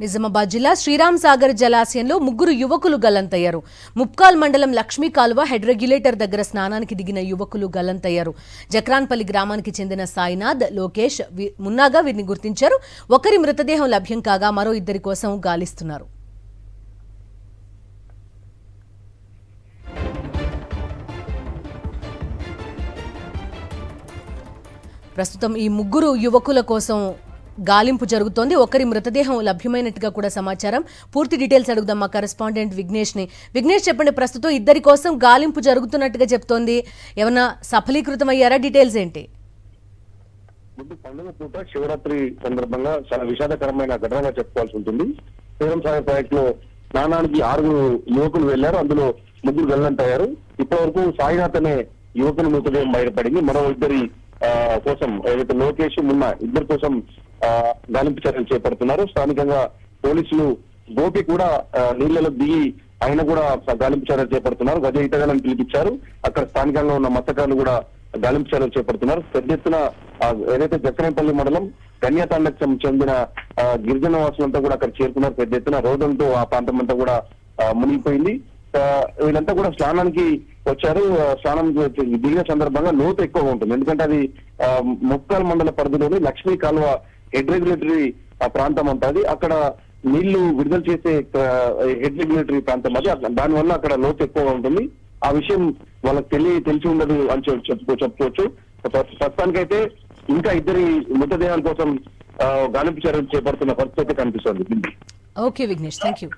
నిజామాబాద్ జిల్లా శ్రీరామ్ సాగర్ జలాశయంలో ముగ్గురు యువకులు గల్లంతయ్యారు. ముప్కాల్ మండలం లక్ష్మీ కాలువ హెడ్ రెగ్యులేటర్ దగ్గర స్నానానికి దిగిన యువకులు గల్లంతయ్యారు. జక్రాన్పల్లి గ్రామానికి చెందిన సాయినాథ్, లోకేష్, మున్నాగా వీరిని గుర్తించారు. ఒకరి మృతదేహం లభ్యం కాగా మరో ఇద్దరి కోసం గాలిస్తున్నారు. ప్రస్తుతం ఈ ముగ్గురు యువకుల కోసం గాలింపు జరుగుతోంది. ఒకరి మృతదేహం లభ్యమైనట్టుగా కూడా సమాచారం. పూర్తి డీటెయిల్స్ అడుగుదాం మా కరెస్పాండెంట్ విఘ్నేష్ని. విఘ్నేష్, చెప్పండి, ప్రస్తుతం ఇద్దరి కోసం గాలింపు జరుగుతున్నట్టుగా చెప్తోంది. ఏమన్నా సఫలీకృతం అయ్యారా? డీటెయిల్స్ ఏంటి? ముందు పండుగ పూట శివరాత్రి సందర్భంగా చాలా విషాదకరమైన ఘటనగా చెప్పుకోవాల్సి ఉంటుంది. శ్రీరామ్ సాగర్ ప్రాజెక్ట్ లో స్నానానికి 6 యువకులు వెళ్లారు. అందులో ముగ్గురు గల్లంతయ్యారు. ఇప్పటి వరకు సాయినాథ్ అనే యువకుని మృతదేహం బయటపడింది. మరో ఇద్దరి కోసం ఏదైతే లోకేష్, మున్నా ఇద్దరి కోసం గాలింపు చర్యలు చేపడుతున్నారు. స్థానికంగా పోలీసులు గోపి కూడా నీళ్లలో దిగి ఆయన కూడా గాలింపు చర్యలు చేపడుతున్నారు. గజ ఈతగాలను పిలిపించారు. అక్కడ స్థానికంగా ఉన్న మత్స్యకారులు కూడా గాలింపు చర్యలు చేపడుతున్నారు. పెద్ద ఎత్తున ఏదైతే జక్రాన్పల్లి మండలం కన్యాతాండకు చెందిన గిరిజన వాసులంతా కూడా అక్కడ చేరుకున్నారు. పెద్ద ఎత్తున రోడ్డంతో ఆ ప్రాంతం అంతా కూడా మునిగిపోయింది. వీళ్ళంతా కూడా స్నానానికి వచ్చారు. స్నానం దిగిన సందర్భంగా లోతు ఎక్కువగా ఉంటుంది. ఎందుకంటే అది ముప్కాల్ మండల పరిధిలోని లక్ష్మీ కాలువ హెడ్ రెగ్యులేటరీ ప్రాంతం అంతా. అక్కడ నీళ్లు విడుదల చేసే హెడ్ రెగ్యులేటరీ ప్రాంతం అది. దానివల్ల అక్కడ లోతు ఎక్కువగా ఉంటుంది. ఆ విషయం వాళ్ళకి తెలిసి ఉండదు అని చెప్పుకోవచ్చు. ప్రస్తుతానికైతే ఇంకా ఇద్దరి మృతదేహాల కోసం గాలింపు చర్యలు చేపడుతున్న పరిస్థితి కనిపిస్తుంది. Okay Vignesh, thank you.